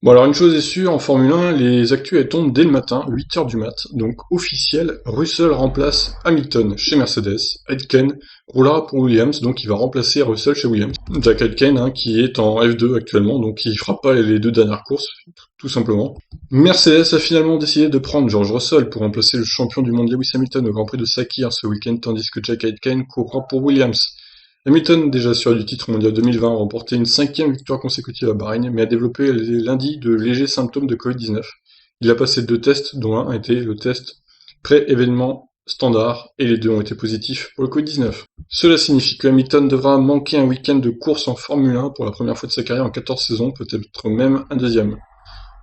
Bon alors une chose est sûre, en Formule 1, les actus elles tombent dès le matin, 8 heures du mat, donc officiel, Russell remplace Hamilton chez Mercedes, Aitken roulera pour Williams, donc il va remplacer Russell chez Williams. Jack Aitken qui est en F2 actuellement, donc il fera pas les deux dernières courses, tout simplement. Mercedes a finalement décidé de prendre George Russell pour remplacer le champion du monde Lewis Hamilton au Grand Prix de Sakhir ce week-end, tandis que Jack Aitken courra pour Williams. Hamilton, déjà assuré du titre mondial 2020, a remporté une 5e victoire consécutive à Bahreïn, mais a développé lundi de légers symptômes de Covid-19. Il a passé 2 tests, dont un a été le test pré-événement standard, et les deux ont été positifs pour le Covid-19. Cela signifie que Hamilton devra manquer un week-end de course en Formule 1 pour la première fois de sa carrière en 14 saisons, peut-être même un deuxième.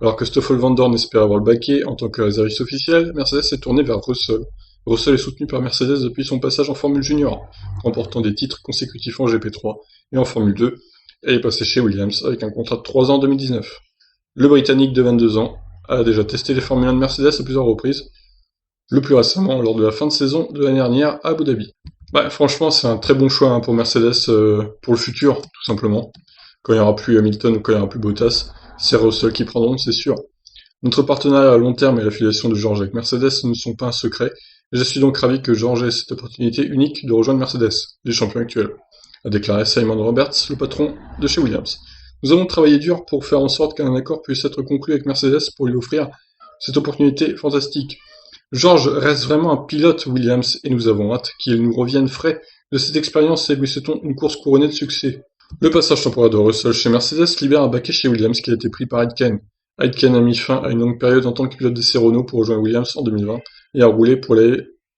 Alors que Stoffel Van Dorn espère avoir le baquet en tant que réserviste officiel, Mercedes s'est tourné vers Russell. Russell est soutenu par Mercedes depuis son passage en Formule Junior, remportant des titres consécutifs en GP3 et en Formule 2, et est passé chez Williams avec un contrat de 3 ans en 2019. Le Britannique de 22 ans a déjà testé les Formule 1 de Mercedes à plusieurs reprises, le plus récemment lors de la fin de saison de l'année dernière à Abu Dhabi. Franchement, c'est un très bon choix pour Mercedes pour le futur, tout simplement. Quand il n'y aura plus Hamilton ou quand il n'y aura plus Bottas, c'est Russell qui prendront, c'est sûr. Notre partenariat à long terme et l'affiliation de George avec Mercedes ne sont pas un secret, et je suis donc ravi que George ait cette opportunité unique de rejoindre Mercedes, les champions actuels, a déclaré Simon Roberts, le patron de chez Williams. Nous avons travaillé dur pour faire en sorte qu'un accord puisse être conclu avec Mercedes pour lui offrir cette opportunité fantastique. George reste vraiment un pilote Williams et nous avons hâte qu'il nous revienne frais de cette expérience et lui souhaitons une course couronnée de succès. Le passage temporaire de Russell chez Mercedes libère un baquet chez Williams qui a été pris par Aitken. Aitken a mis fin à une longue période en tant que pilote d'essai Renault pour rejoindre Williams en 2020 et a roulé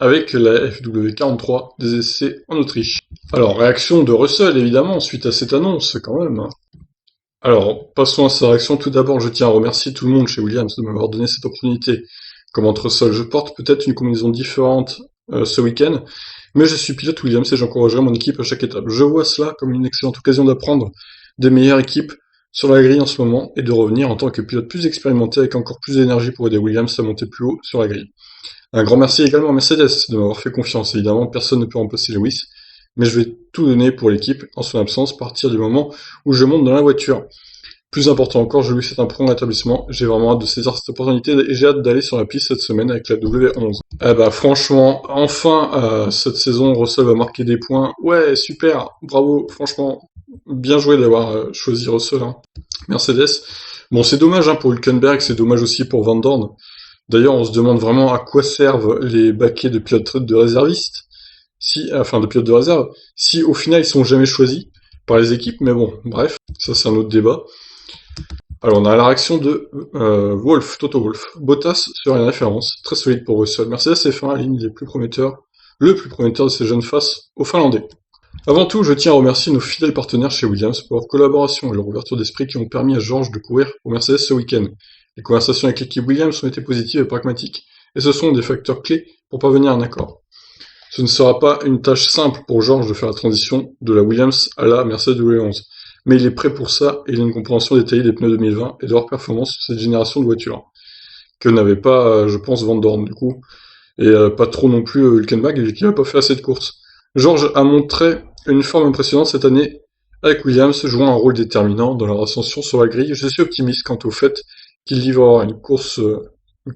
avec la FW43 des essais en Autriche. Alors, réaction de Russell évidemment suite à cette annonce quand même. Alors, passons à sa réaction. Tout d'abord, je tiens à remercier tout le monde chez Williams de m'avoir donné cette opportunité. Comme entre Russell, je porte peut-être une combinaison différente ce week-end, mais je suis pilote Williams et j'encouragerai mon équipe à chaque étape. Je vois cela comme une excellente occasion d'apprendre des meilleures équipes sur la grille en ce moment et de revenir en tant que pilote plus expérimenté avec encore plus d'énergie pour aider Williams à monter plus haut sur la grille. Un grand merci également à Mercedes de m'avoir fait confiance. Évidemment, personne ne peut remplacer Lewis, mais je vais tout donner pour l'équipe en son absence à partir du moment où je monte dans la voiture. Plus important encore, je lui souhaite un prompt rétablissement. J'ai vraiment hâte de saisir cette opportunité et j'ai hâte d'aller sur la piste cette semaine avec la W11. Franchement, enfin, cette saison, Russell va marquer des points. Ouais, super, bravo, franchement, bien joué d'avoir choisi Russell. Mercedes. Bon, c'est dommage pour Hülkenberg, c'est dommage aussi pour Van Dorn. D'ailleurs, on se demande vraiment à quoi servent les baquets de pilotes de réservistes, de pilotes de réserve, si au final ils sont jamais choisis par les équipes, mais bon, bref, ça c'est un autre débat. Alors on a la réaction de Toto Wolff. Bottas serait une référence, très solide pour Russell. Mercedes F1 aligne le plus prometteur de ces jeunes faces aux Finlandais. Avant tout, je tiens à remercier nos fidèles partenaires chez Williams pour leur collaboration et leur ouverture d'esprit qui ont permis à George de courir pour Mercedes ce week-end. Les conversations avec l'équipe Williams ont été positives et pragmatiques, et ce sont des facteurs clés pour parvenir à un accord. Ce ne sera pas une tâche simple pour George de faire la transition de la Williams à la Mercedes W11, mais il est prêt pour ça et il a une compréhension détaillée des pneus 2020 et de leur performance sur cette génération de voitures, que n'avait pas, je pense, Van Dorn du coup, et pas trop non plus Hülkenberg qui n'a pas fait assez de courses. George a montré une forme impressionnante cette année avec Williams, jouant un rôle déterminant dans leur ascension sur la grille. Je suis optimiste quant au fait qu'il livrera une course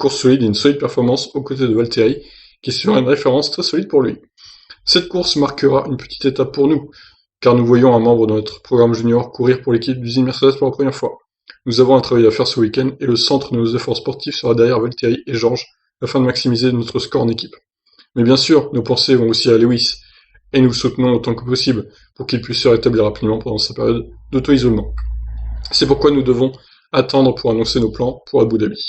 solide et une solide performance aux côtés de Valtteri, qui sera une référence très solide pour lui. Cette course marquera une petite étape pour nous, car nous voyons un membre de notre programme junior courir pour l'équipe d'usine Mercedes pour la première fois. Nous avons un travail à faire ce week-end et le centre de nos efforts sportifs sera derrière Valtteri et George afin de maximiser notre score en équipe. Mais bien sûr, nos pensées vont aussi à Lewis, et nous le soutenons autant que possible pour qu'il puisse se rétablir rapidement pendant sa période d'auto-isolement. C'est pourquoi nous devons attendre pour annoncer nos plans pour Abu Dhabi.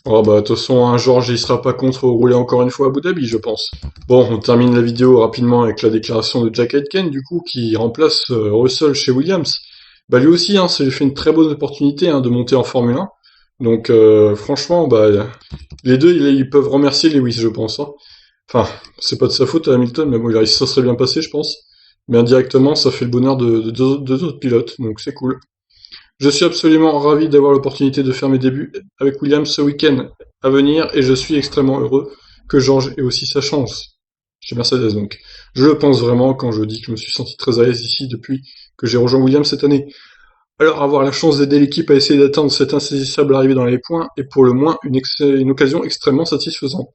De toute façon, George il sera pas contre rouler encore une fois à Abu Dhabi, je pense. Bon, on termine la vidéo rapidement avec la déclaration de Jack Aitken, du coup, qui remplace Russell chez Williams. Lui aussi, ça lui fait une très bonne opportunité de monter en Formule 1. Donc, franchement, les deux, ils peuvent remercier Lewis, je pense. Enfin, c'est pas de sa faute à Hamilton, mais bon, ça serait bien passé, je pense. Mais indirectement, ça fait le bonheur de deux autres pilotes, donc c'est cool. Je suis absolument ravi d'avoir l'opportunité de faire mes débuts avec Williams ce week-end à venir, et je suis extrêmement heureux que George ait aussi sa chance. Chez Mercedes, donc. Je le pense vraiment quand je dis que je me suis senti très à l'aise ici depuis que j'ai rejoint Williams cette année. Alors avoir la chance d'aider l'équipe à essayer d'atteindre cette insaisissable arrivée dans les points est pour le moins une occasion extrêmement satisfaisante.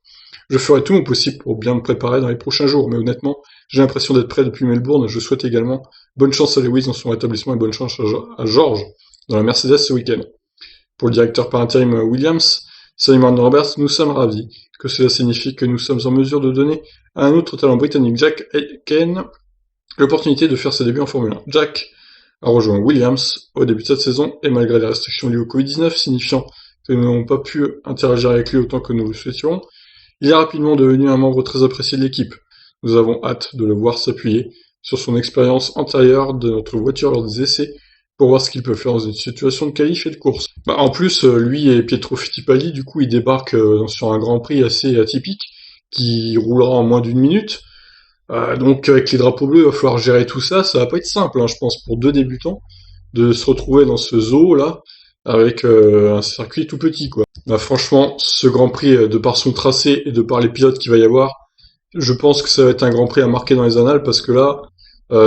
Je ferai tout mon possible pour bien me préparer dans les prochains jours, mais honnêtement, j'ai l'impression d'être prêt depuis Melbourne. Je souhaite également bonne chance à Lewis dans son rétablissement et bonne chance à George dans la Mercedes ce week-end. Pour le directeur par intérim Williams, Simon Roberts, nous sommes ravis, que cela signifie que nous sommes en mesure de donner à un autre talent britannique, Jack Aitken, l'opportunité de faire ses débuts en Formule 1. Jack a rejoint Williams au début de cette saison, et malgré les restrictions liées au Covid-19, signifiant que nous n'avons pas pu interagir avec lui autant que nous le souhaitions, il est rapidement devenu un membre très apprécié de l'équipe. Nous avons hâte de le voir s'appuyer sur son expérience antérieure de notre voiture lors des essais pour voir ce qu'il peut faire dans une situation de qualif et de course. En plus, lui et Pietro Fittipaldi, du coup, ils débarquent sur un Grand Prix assez atypique qui roulera en moins d'une minute. Donc avec les drapeaux bleus, il va falloir gérer tout ça. Ça va pas être simple, hein, je pense, pour deux débutants, de se retrouver dans ce zoo là avec un circuit tout petit, quoi. Franchement, ce Grand Prix, de par son tracé et de par les pilotes qu'il va y avoir, je pense que ça va être un Grand Prix à marquer dans les annales parce que là,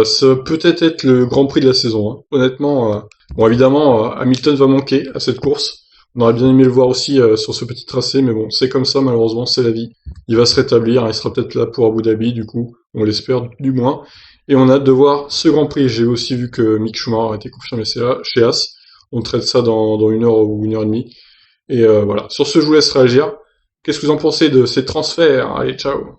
ça va peut-être être le Grand Prix de la saison, hein. Honnêtement, bon évidemment, Hamilton va manquer à cette course. On aurait bien aimé le voir aussi sur ce petit tracé, mais bon, c'est comme ça, malheureusement, c'est la vie. Il va se rétablir, hein, il sera peut-être là pour Abu Dhabi, du coup, on l'espère du moins. Et on a hâte de voir ce Grand Prix. J'ai aussi vu que Mick Schumacher a été confirmé chez As. On traite ça dans une heure ou une heure et demie. Et voilà. Sur ce, je vous laisse réagir. Qu'est-ce que vous en pensez de ces transferts? Allez, ciao.